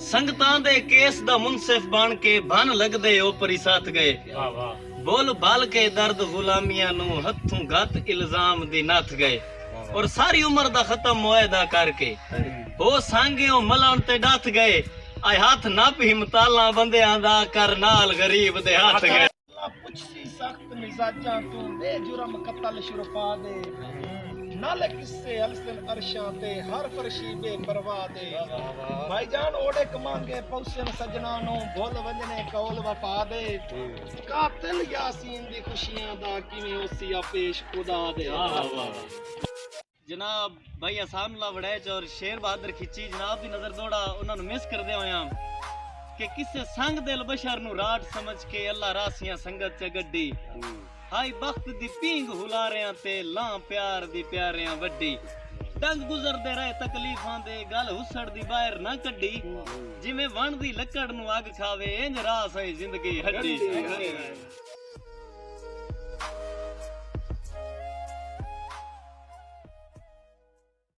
संगतां दे case दा मुंसिफ बन के बन लगदे ओपरी साथ गए। बोल बाल के दर्द गुलामियां नू हथों गत इल्जाम दी नथ गए। और सारी उम्र दा खत्म मुआदा करके हो सांगियों मलन ते डथ गए। आए हाथ नप हिमताला बंदियां दा कर नाल गरीब दे हाथ गए। पुछसी सख्त मिजाजां तू बेजुर्म कत्ल शुरफा दे नाले किस्से अलसन अरशां ते हर फरशी बेपरवाह दे। भाईजान ओड़े कमांगे पौसन सजना नु भुल वंजने कौल वफा दे। कातिल यासीन दी खुशियां दा किवें ओसिया पेश खुदा दे। जनाब भाई आसाम ला वड़ैच और शेर बहादुर खिची जनाब दी नजर दौड़ा उन्हां नु मिस कर दे होया कि किसे संग दिल बशर नु राट समझ के अल्लाह रासियां संगत च गड्डी। हाई बख्त दी पींग हुलारियां ते लां प्यार दी प्यारियां वड्डी। दंग गुजरदे रहे तकलीफां दे गल हुसड़ दी बाहर ना कड्डी। जिवें वण दी लकड़ नु अग खावे इंज रास है जिंदगी हड्डी।